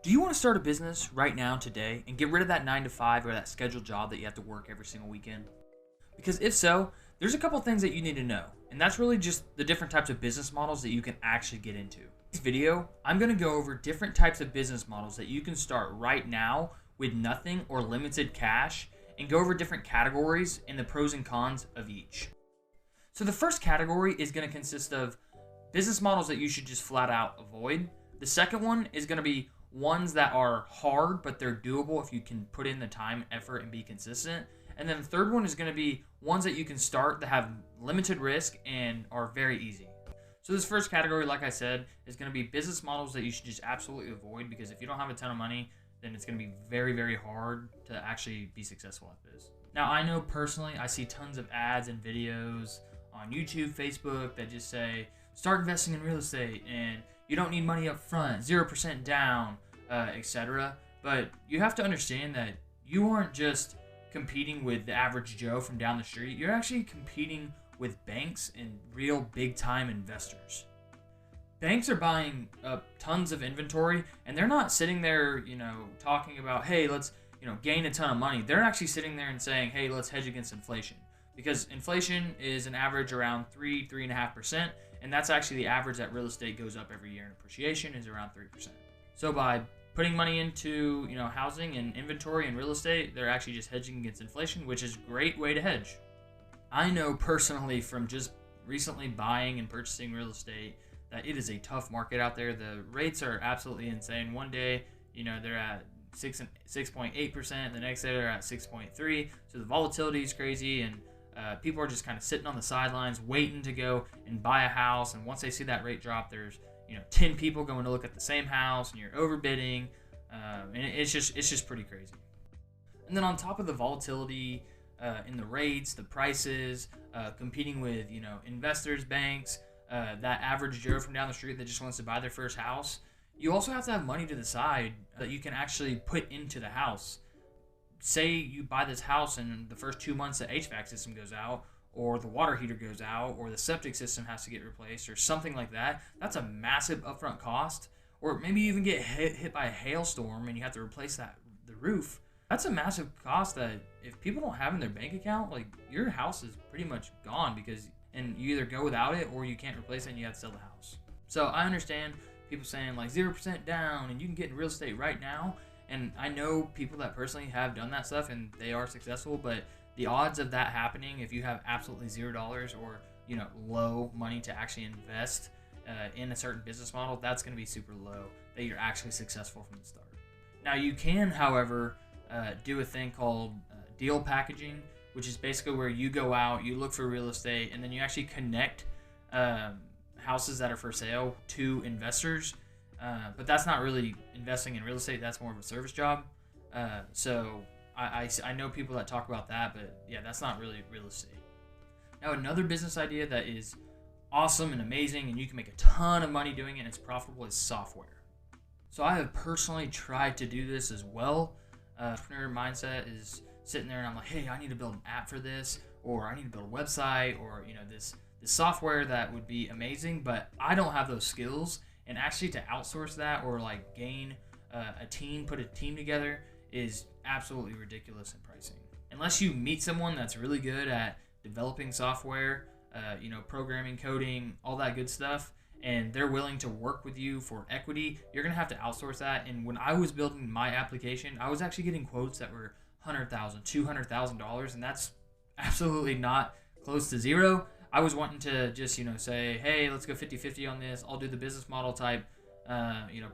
Do you want to start a business right now, today, and get rid of that 9 to 5 or that scheduled job that you have to work every single weekend? Because if so, there's a couple things that you need to know, and that's really just the different types of business models that you can actually get into. In this video, I'm going to go over different types of business models that you can start right now with nothing or limited cash, and go over different categories and the pros and cons of each. So the first category is going to consist of business models that you should just flat out avoid. The second one is going to be ones that are hard, but they're doable if you can put in the time, effort, and be consistent. And then the third one is going to be ones that you can start that have limited risk and are very easy. So this first category, like I said, is going to be business models that you should just absolutely avoid, because if you don't have a ton of money, then it's going to be very, very hard to actually be successful at this. Now, I know personally, I see tons of ads and videos on YouTube, Facebook that just say, start investing in real estate and you don't need money up front, 0% down, etc. But you have to understand that you aren't just competing with the average Joe from down the street. You're actually competing with banks and real big time investors. Banks are buying up tons of inventory, and they're not sitting there, talking about, hey, let's, gain a ton of money. They're actually sitting there and saying, hey, let's hedge against inflation. Because inflation is an average around 3.5%, and that's actually the average that real estate goes up every year, and appreciation is around 3%. So by putting money into, housing and inventory and real estate, they're actually just hedging against inflation, which is a great way to hedge. I know personally from just recently buying and purchasing real estate that it is a tough market out there. The rates are absolutely insane. One day, they're at 6.8%. The next day they're at 6.3%. So the volatility is crazy, and people are just kind of sitting on the sidelines waiting to go and buy a house. And once they see that rate drop, there's 10 people going to look at the same house, and you're overbidding, and it's just pretty crazy. And then on top of the volatility in the rates, the prices, competing with investors, banks, that average Joe from down the street that just wants to buy their first house, you also have to have money to the side that you can actually put into the house. Say you buy this house and the first 2 months the HVAC system goes out, or the water heater goes out, or the septic system has to get replaced, or something like that. That's a massive upfront cost. Or maybe you even get hit by a hailstorm and you have to replace the roof. That's a massive cost that if people don't have in their bank account, like, your house is pretty much gone, and you either go without it or you can't replace it and you have to sell the house. So I understand people saying like 0% down and you can get in real estate right now. And I know people that personally have done that stuff and they are successful, but the odds of that happening if you have absolutely $0 or low money to actually invest in a certain business model, that's going to be super low that you're actually successful from the start. Now you can, however, do a thing called deal packaging, which is basically where you go out, you look for real estate, and then you actually connect houses that are for sale to investors. But that's not really investing in real estate. That's more of a service job. So I know people that talk about that, but yeah, that's not really real estate. Now, another business idea that is awesome and amazing, and you can make a ton of money doing it and it's profitable, is software. So I have personally tried to do this as well. Entrepreneur mindset is sitting there and I'm like, hey, I need to build an app for this, or I need to build a website, or this software that would be amazing, but I don't have those skills. And actually to outsource that or like gain a team, put a team together, is absolutely ridiculous in pricing. Unless you meet someone that's really good at developing software, programming, coding, all that good stuff, and they're willing to work with you for equity, you're going to have to outsource that. And when I was building my application, I was actually getting quotes that were $100,000, $200,000, and that's absolutely not close to zero. I was wanting to just, say, hey, let's go 50-50 on this. I'll do the business model type,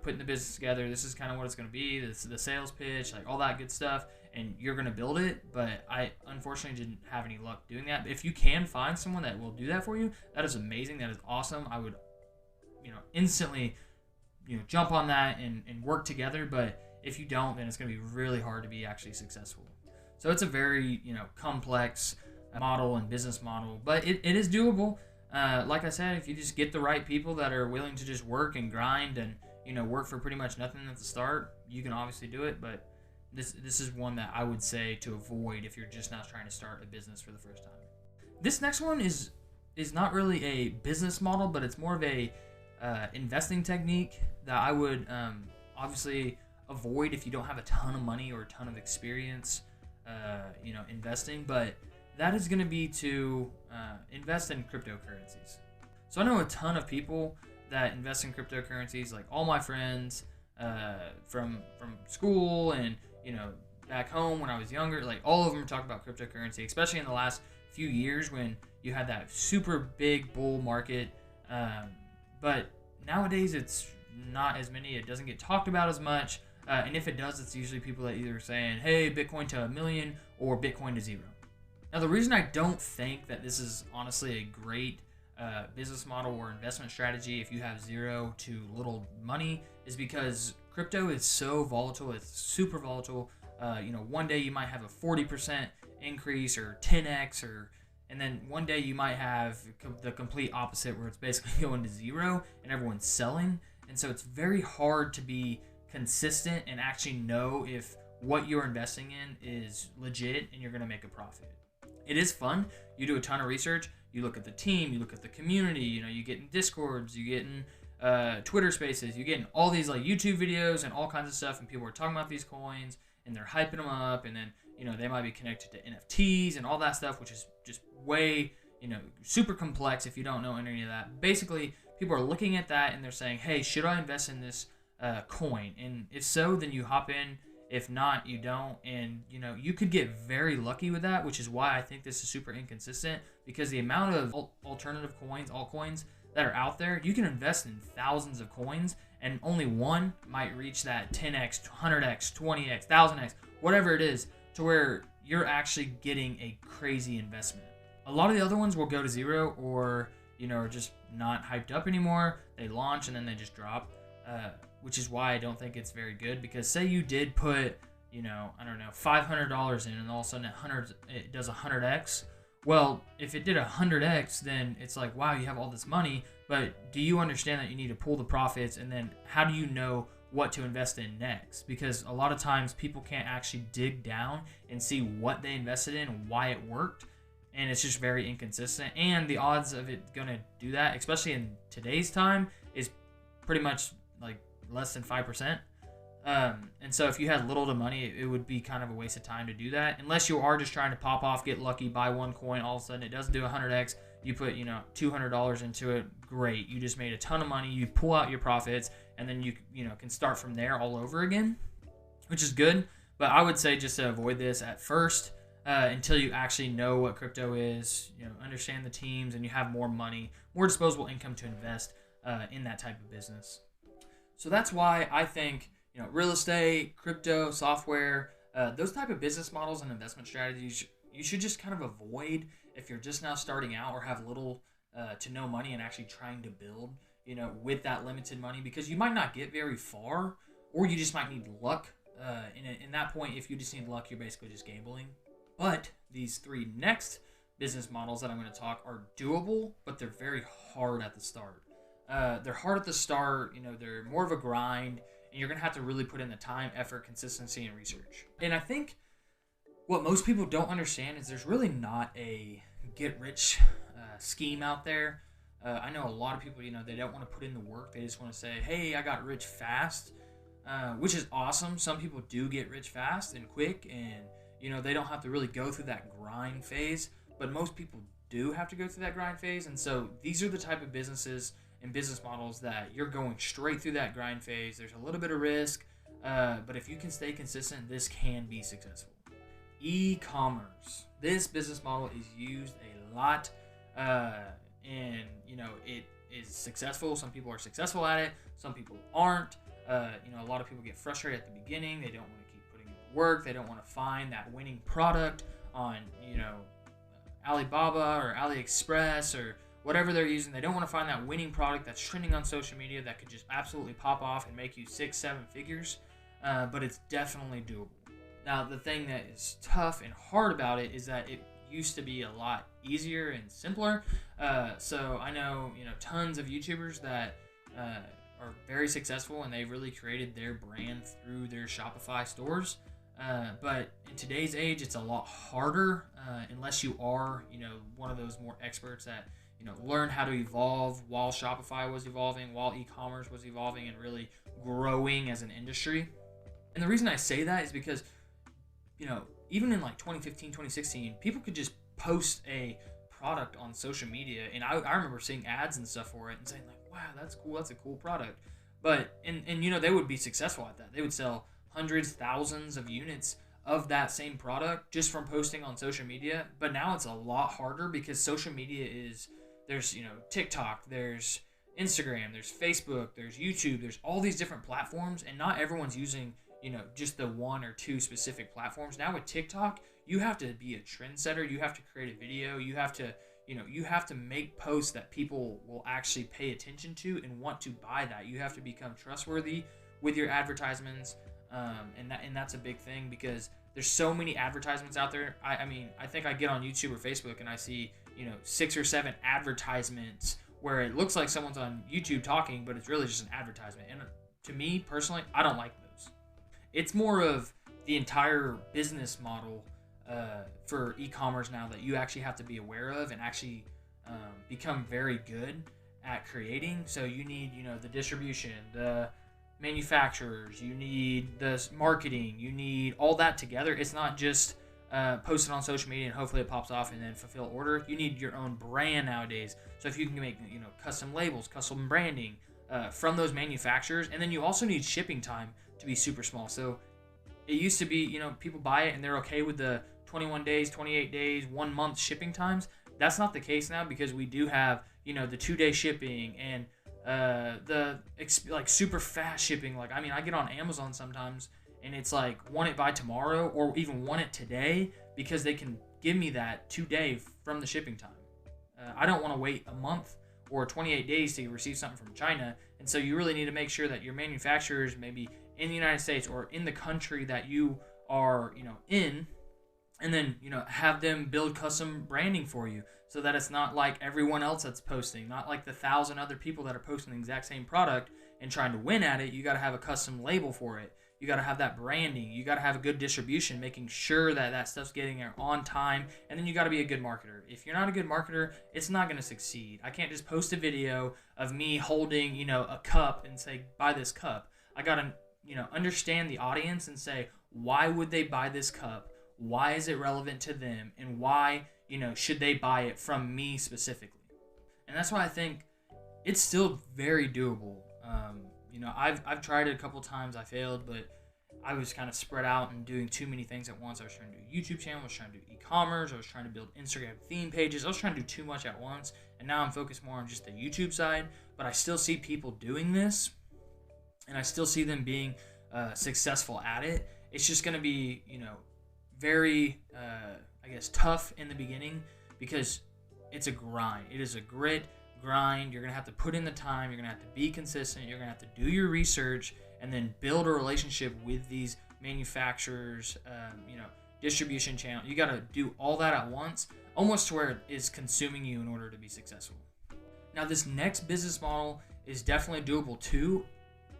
putting the business together. This is kind of what it's going to be. This is the sales pitch, like all that good stuff. And you're going to build it. But I unfortunately didn't have any luck doing that. But if you can find someone that will do that for you, that is amazing. That is awesome. I would, instantly, jump on that and work together. But if you don't, then it's going to be really hard to be actually successful. So it's a very, complex model and business model, but it is doable. Like I said, if you just get the right people that are willing to just work and grind and work for pretty much nothing at the start, you can obviously do it. But this is one that I would say to avoid if you're just not trying to start a business for the first time. This next one is not really a business model, but it's more of a investing technique that I would obviously avoid if you don't have a ton of money or a ton of experience, investing. But that is going to be to invest in cryptocurrencies. So I know a ton of people that invest in cryptocurrencies, like all my friends from school and back home when I was younger. Like all of them talk about cryptocurrency, especially in the last few years when you had that super big bull market. But nowadays it's not as many. It doesn't get talked about as much. And if it does, it's usually people that either saying, hey, Bitcoin to $1 million or Bitcoin to $0. Now, the reason I don't think that this is honestly a great business model or investment strategy if you have zero to little money is because crypto is so volatile. It's super volatile. One day you might have a 40% increase or 10x, and then one day you might have the complete opposite where it's basically going to zero and everyone's selling. And so it's very hard to be consistent and actually know if what you're investing in is legit and you're going to make a profit. It is fun. You do a ton of research. You look at the team. You look at the community. You get in Discords. You get in Twitter Spaces. You get in all these like YouTube videos and all kinds of stuff. And people are talking about these coins and they're hyping them up. And then they might be connected to NFTs and all that stuff, which is just way super complex if you don't know any of that. Basically, people are looking at that and they're saying, "Hey, should I invest in this coin?" And if so, then you hop in. If not, you don't. And, you could get very lucky with that, which is why I think this is super inconsistent, because the amount of alternative coins, altcoins that are out there, you can invest in thousands of coins and only one might reach that 10x, 100x, 20x, 1000x, whatever it is, to where you're actually getting a crazy investment. A lot of the other ones will go to zero or, are just not hyped up anymore. They launch and then they just drop. Which is why I don't think it's very good, because say you did put, $500 in and all of a sudden it does 100x. Well, if it did 100x, then it's like, wow, you have all this money, but do you understand that you need to pull the profits? And then how do you know what to invest in next? Because a lot of times people can't actually dig down and see what they invested in and why it worked. And it's just very inconsistent. And the odds of it going to do that, especially in today's time, is pretty much like less than 5%. And so if you had little to money, it would be kind of a waste of time to do that. Unless you are just trying to pop off, get lucky, buy one coin, all of a sudden it doesn't do 100x. You put, $200 into it. Great. You just made a ton of money. You pull out your profits and then you can start from there all over again, which is good. But I would say just to avoid this at first, until you actually know what crypto is, understand the teams, and you have more money, more disposable income to invest in that type of business. So that's why I think, real estate, crypto, software, those type of business models and investment strategies, you should just kind of avoid if you're just now starting out or have little to no money and actually trying to build, with that limited money, because you might not get very far, or you just might need luck. In that point, if you just need luck, you're basically just gambling. But these three next business models that I'm going to talk are doable, but they're very hard at the start. They're hard at the start, they're more of a grind, and you're going to have to really put in the time, effort, consistency, and research. And I think what most people don't understand is there's really not a get-rich scheme out there. I know a lot of people, they don't want to put in the work. They just want to say, hey, I got rich fast, which is awesome. Some people do get rich fast and quick, and, they don't have to really go through that grind phase. But most people do have to go through that grind phase. And so these are the type of businesses and business models that you're going straight through that grind phase. There's a little bit of risk, but if you can stay consistent, this can be successful. E-commerce. This business model is used a lot, and it is successful. Some people are successful at it. Some people aren't. A lot of people get frustrated at the beginning. They don't want to keep putting in the work. They don't want to find that winning product on Alibaba or AliExpress or whatever they're using. They don't want to find that winning product that's trending on social media that could just absolutely pop off and make you 6-7 figures. But it's definitely doable. Now, the thing that is tough and hard about it is that it used to be a lot easier and simpler. So I know, tons of YouTubers that are very successful, and they really created their brand through their Shopify stores. But in today's age, it's a lot harder unless you are, one of those more experts that learn how to evolve while Shopify was evolving, while e-commerce was evolving and really growing as an industry. And the reason I say that is because, even in like 2015, 2016, people could just post a product on social media, and I remember seeing ads and stuff for it and saying like, wow, that's cool, that's a cool product. But and they would be successful at that. They would sell hundreds, thousands of units of that same product just from posting on social media. But now it's a lot harder because social media there's TikTok, there's Instagram, there's Facebook, there's YouTube, there's all these different platforms, and not everyone's using just the one or two specific platforms. Now with TikTok, you have to be a trendsetter. You have to create a video. You have to make posts that people will actually pay attention to and want to buy that. You have to become trustworthy with your advertisements, and that's a big thing because there's so many advertisements out there. I think I get on YouTube or Facebook and I see 6 or 7 advertisements where it looks like someone's on YouTube talking, but it's really just an advertisement. And to me personally, I don't like those. It's more of the entire business model for e-commerce now that you actually have to be aware of and actually become very good at creating. So you need the distribution, the manufacturers, you need the marketing, you need all that together. It's not just post it on social media and hopefully it pops off and then fulfill order. You need your own brand nowadays. So if you can make custom labels, custom branding from those manufacturers, and then you also need shipping time to be super small. So it used to be people buy it and they're okay with the 21 days, 28 days, 1 month shipping times. That's not the case now because we do have the 2-day shipping and the super fast shipping. Like I get on Amazon sometimes and it's like want it by tomorrow or even want it today because they can give me that 2-day from the shipping time. I don't want to wait a month or 28 days to receive something from China. And so you really need to make sure that your manufacturers maybe in the United States or in the country that you are in, and then have them build custom branding for you so that it's not like everyone else that's posting, not like the 1,000 other people that are posting the exact same product and trying to win at it. You got to have a custom label for it. You got to have that branding. You got to have a good distribution, making sure that that stuff's getting there on time. And then you got to be a good marketer. If you're not a good marketer, it's not going to succeed. I can't just post a video of me holding, a cup and say, buy this cup. I got to, understand the audience and say, why would they buy this cup? Why is it relevant to them? And why, should they buy it from me specifically? And that's why I think it's still very doable. I've tried it a couple times. I failed, but I was kind of spread out and doing too many things at once. I was trying to do a YouTube channel. I was trying to do e-commerce. I was trying to build Instagram theme pages. I was trying to do too much at once. And now I'm focused more on just the YouTube side. But I still see people doing this, and I still see them being successful at it. It's just going to be, very, tough in the beginning because it's a grind. It is a grind. You're going to have to put in the time. You're going to have to be consistent. You're going to have to do your research and then build a relationship with these manufacturers, distribution channel. You got to do all that at once, almost to where it is consuming you in order to be successful. Now, this next business model is definitely doable too.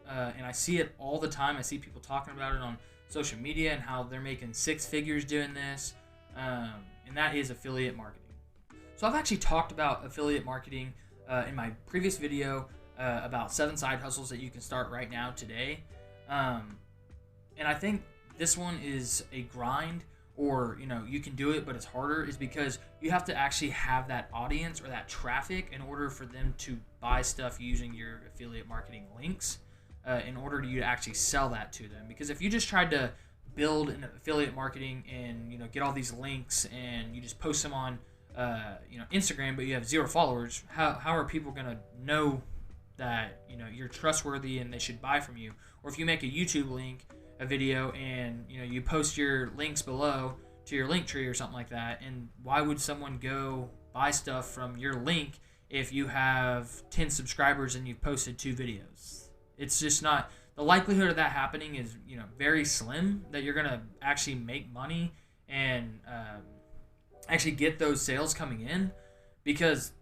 And I see it all the time. I see people talking about it on social media and how they're making 6 figures doing this. And that is affiliate marketing. So I've actually talked about affiliate marketing in my previous video about 7 side hustles that you can start right now today. And I think this one is a grind, or you can do it but it's harder, is because you have to actually have that audience or that traffic in order for them to buy stuff using your affiliate marketing links, in order to you to actually sell that to them. Because if you just tried to build an affiliate marketing and get all these links and you just post them on Instagram but you have 0 followers, how are people gonna know that you're trustworthy and they should buy from you? Or if you make a YouTube link, a video, and you post your links below to your link tree or something like that, and why would someone go buy stuff from your link if you have 10 subscribers and you've posted 2 videos? It's just not, the likelihood of that happening is very slim, that you're gonna actually make money and actually get those sales coming in. Because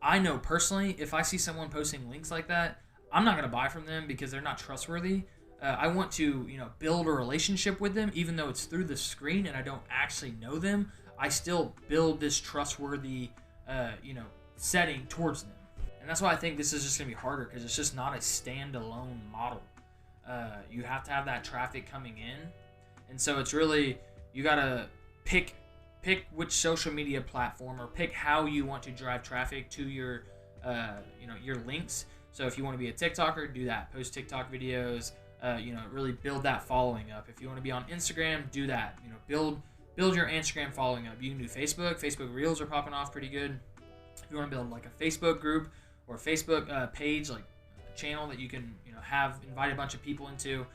I know personally, if I see someone posting links like that, I'm not gonna buy from them because they're not trustworthy. I want to build a relationship with them, even though it's through the screen and I don't actually know them. I still build this trustworthy setting towards them. And that's why I think this is just going to be harder, because it's just not a standalone model. You have to have that traffic coming in, and so it's really, you gotta pick which social media platform, or pick how you want to drive traffic to your your links. So if you want to be a TikToker, do that. Post TikTok videos. Really build that following up. If you want to be on Instagram, do that. Build your Instagram following up. You can do Facebook. Facebook Reels are popping off pretty good. If you want to build like a Facebook group or a Facebook page, like a channel that you can invite a bunch of people into,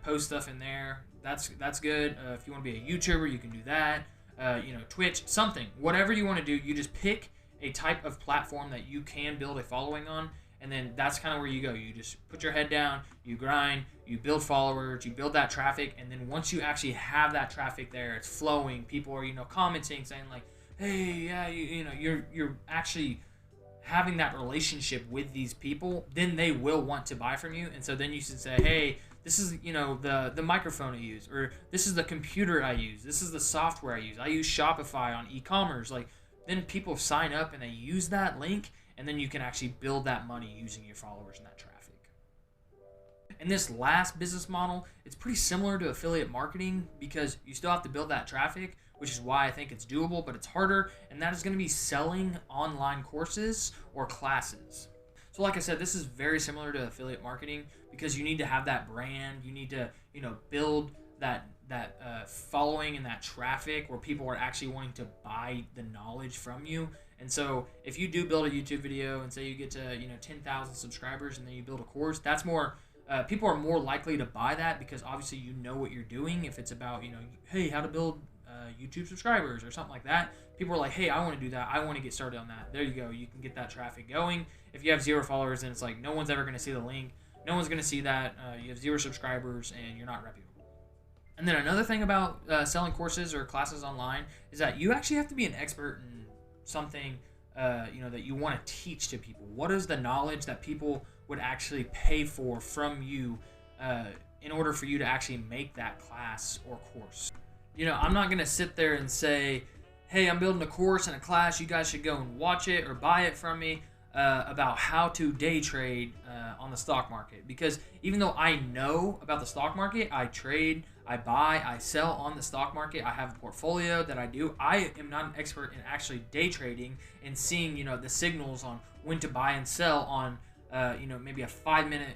post stuff in there. That's good. If you want to be a YouTuber, you can do that. Twitch, something, whatever you want to do. You just pick a type of platform that you can build a following on, and then that's kind of where you go. You just put your head down, you grind, you build followers, you build that traffic, and then once you actually have that traffic there, it's flowing. People are commenting, saying like, hey, yeah, you're actually having that relationship with these people. Then they will want to buy from you, and so then you should say, hey, this is the microphone I use, or this is the computer I use, this is the software I use. I use Shopify on e-commerce. Like, then people sign up and they use that link, and then you can actually build that money using your followers and that traffic. And this last business model, it's pretty similar to affiliate marketing, because you still have to build that traffic, which is why I think it's doable, but it's harder, and that is going to be selling online courses or classes. So like I said, this is very similar to affiliate marketing, because you need to have that brand. You need to, build that following and that traffic where people are actually wanting to buy the knowledge from you. And so if you do build a YouTube video and say you get to 10,000 subscribers, and then you build a course, that's more people are more likely to buy that, because obviously you know what you're doing. If it's about hey, how to build YouTube subscribers or something like that, people are like, hey, I want to do that, I want to get started on that. There you go, you can get that traffic going. If you have 0 followers, then it's like no one's ever going to see the link, no one's going to see that. You have 0 subscribers and you're not reputable. And then another thing about selling courses or classes online is that you actually have to be an expert in something that you want to teach to people. What is the knowledge that people would actually pay for from you in order for you to actually make that class or course? I'm not going to sit there and say, hey, I'm building a course and a class, you guys should go and watch it or buy it from me, about how to day trade on the stock market. Because even though I know about the stock market, I trade, I buy, I sell on the stock market, I have a portfolio that I do, I am not an expert in actually day trading and seeing the signals on when to buy and sell on maybe a 5-minute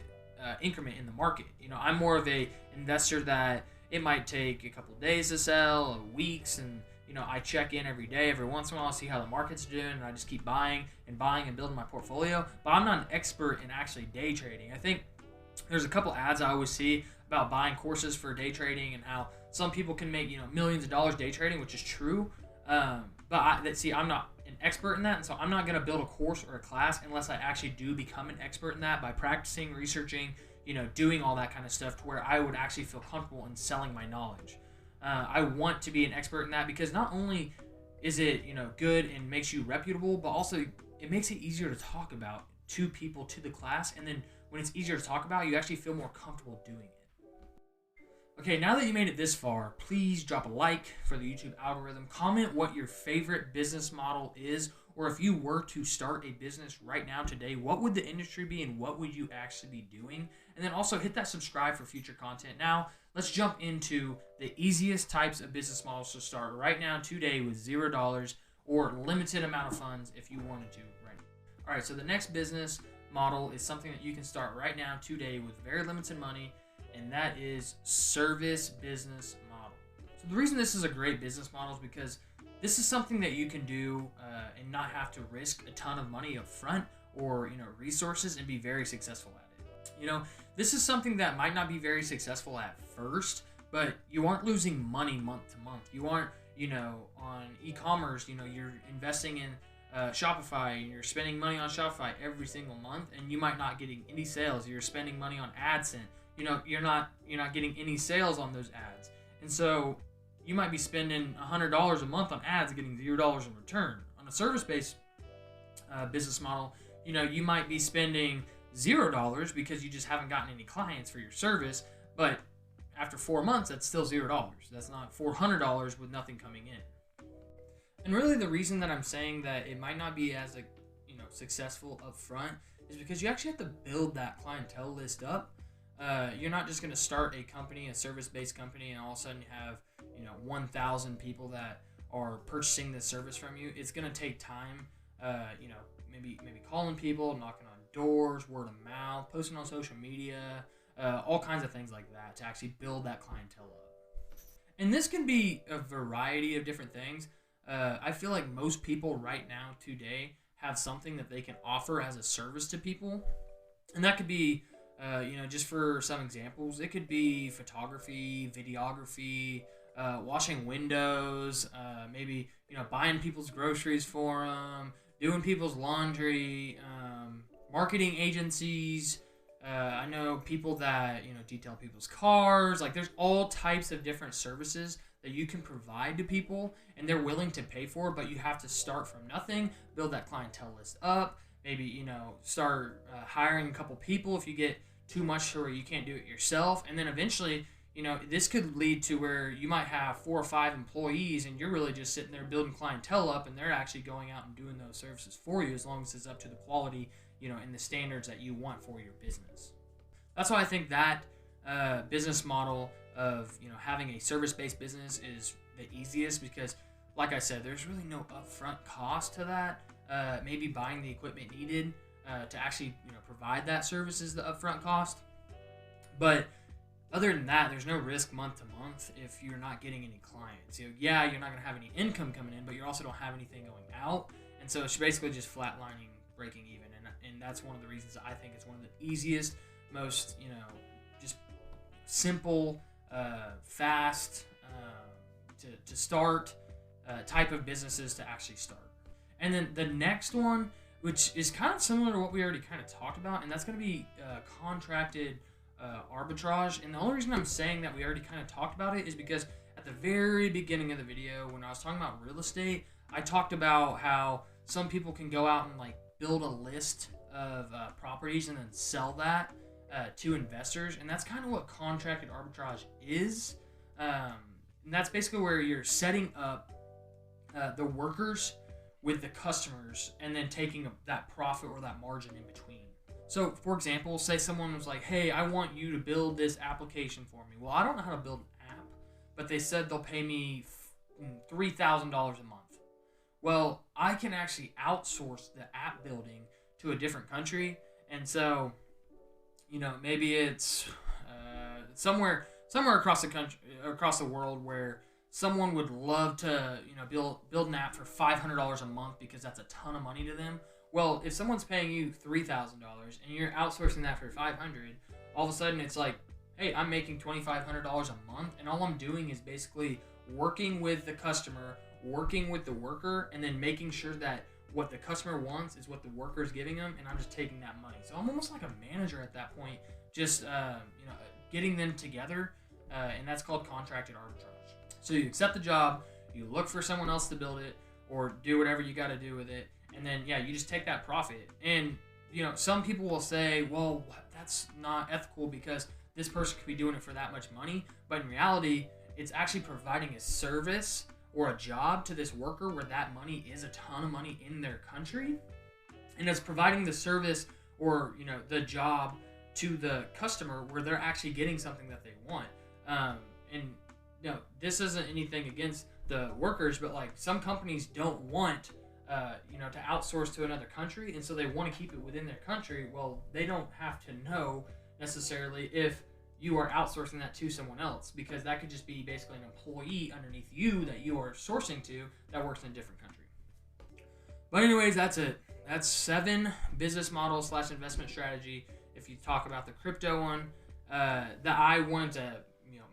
increment in the market. I'm more of a investor that it might take a couple of days to sell, or weeks, and I check in every day, every once in a while, see how the market's doing, and I just keep buying and building my portfolio. But I'm not an expert in actually day trading. I think there's a couple ads I always see about buying courses for day trading, and how some people can make millions of dollars day trading, which is true. But I'm not an expert in that, and so I'm not going to build a course or a class unless I actually do become an expert in that by practicing, researching, doing all that kind of stuff, to where I would actually feel comfortable in selling my knowledge. I want to be an expert in that, because not only is it good and makes you reputable, but also it makes it easier to talk about to people, to the class. And then when it's easier to talk about, you actually feel more comfortable doing it. Okay, now that you made it this far, please drop a like for the YouTube algorithm. Comment what your favorite business model is, or if you were to start a business right now today, what would the industry be and what would you actually be doing? And then also hit that subscribe for future content. Now, let's jump into the easiest types of business models to start right now today with $0 or limited amount of funds if you wanted to right now. All right, so the next business model is something that you can start right now today with very limited money, and that is service business model. So the reason this is a great business model is because this is something that you can do and not have to risk a ton of money up front or resources, and be very successful at it. This is something that might not be very successful at first, but you aren't losing money month to month. You aren't, on e-commerce, you're investing in Shopify, and you're spending money on Shopify every single month, and you might not getting any sales. You're spending money on AdSense. You're not getting any sales on those ads. And so you might be spending $100 a month on ads, getting $0 in return. On a service-based business model, you might be spending $0 because you just haven't gotten any clients for your service, but after 4 months, that's still $0. That's not $400 with nothing coming in. And really, the reason that I'm saying that it might not be as successful up front is because you actually have to build that clientele list up You're not just going to start a company, a service-based company, and all of a sudden you have 1,000 people that are purchasing this service from you. It's going to take time. Maybe calling people, knocking on doors, word of mouth, posting on social media, all kinds of things like that to actually build that clientele up. And this can be a variety of different things. I feel like most people right now today have something that they can offer as a service to people, and that could be just for some examples, it could be photography, videography, washing windows, maybe buying people's groceries for them, doing people's laundry, marketing agencies. I know people that detail people's cars. Like, there's all types of different services that you can provide to people, and they're willing to pay for. But you have to start from nothing, build that clientele list up. Maybe start hiring a couple people if you get too much to where you can't do it yourself, and then eventually this could lead to where you might have 4 or 5 employees, and you're really just sitting there building clientele up, and they're actually going out and doing those services for you, as long as it's up to the quality and the standards that you want for your business. That's why I think that business model of having a service-based business is the easiest, because like I said, there's really no upfront cost to that. Maybe buying the equipment needed to actually provide that service is the upfront cost, but other than that, there's no risk month to month if you're not getting any clients. You're not going to have any income coming in, but you also don't have anything going out, and so it's basically just flatlining, breaking even. And that's one of the reasons I think it's one of the easiest, most just simple, fast to start type of businesses to actually start. And then the next one, which is kind of similar to what we already kind of talked about, and that's going to be contracted arbitrage. And the only reason I'm saying that we already kind of talked about it is because at the very beginning of the video, when I was talking about real estate, I talked about how some people can go out and build a list of properties and then sell that to investors, and that's kind of what contracted arbitrage is. And that's basically where you're setting up the workers with the customers and then taking that profit or that margin in between. So, for example, say someone was like, hey, I want you to build this application for me. Well, I don't know how to build an app, but they said they'll pay me $3,000 a month. Well, I can actually outsource the app building to a different country, and so maybe it's somewhere across the country, across the world, where someone would love to build an app for $500 a month because that's a ton of money to them. Well, if someone's paying you $3,000 and you're outsourcing that for $500, all of a sudden it's like, hey, I'm making $2,500 a month, and all I'm doing is basically working with the customer, working with the worker, and then making sure that what the customer wants is what the worker is giving them, and I'm just taking that money. So I'm almost like a manager at that point, just getting them together, and that's called contracted arbitrage. So you accept the job, you look for someone else to build it, or do whatever you got to do with it, and then you just take that profit. And some people will say, well, that's not ethical because this person could be doing it for that much money, but in reality, it's actually providing a service or a job to this worker where that money is a ton of money in their country, and it's providing the service or the job to the customer where they're actually getting something that they want. And this isn't anything against the workers, but some companies don't want to outsource to another country, and so they want to keep it within their country. Well, they don't have to know necessarily if you are outsourcing that to someone else, because that could just be basically an employee underneath you that you are sourcing to that works in a different country. But anyways, that's it. That's 7 business models / investment strategy. If you talk about the crypto one, that I wanted to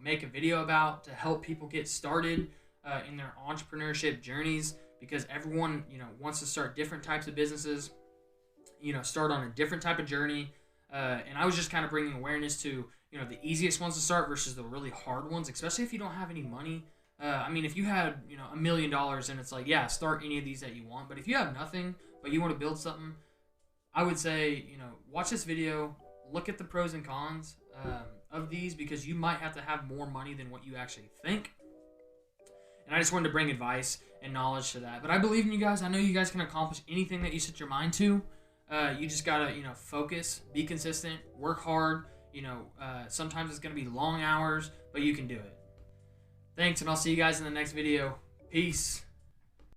make a video about to help people get started in their entrepreneurship journeys, because everyone wants to start different types of businesses, start on a different type of journey. And I was just kind of bringing awareness to the easiest ones to start versus the really hard ones, especially if you don't have any money. If you had $1 million, and it's like, yeah, start any of these that you want. But if you have nothing but you want to build something, I would say watch this video, look at the pros and cons of these, because you might have to have more money than what you actually think. And I just wanted to bring advice and knowledge to that. But I believe in you guys. I know you guys can accomplish anything that you set your mind to. You just gotta focus, be consistent, work hard. Sometimes it's going to be long hours, but you can do it. Thanks, and I'll see you guys in the next video. Peace.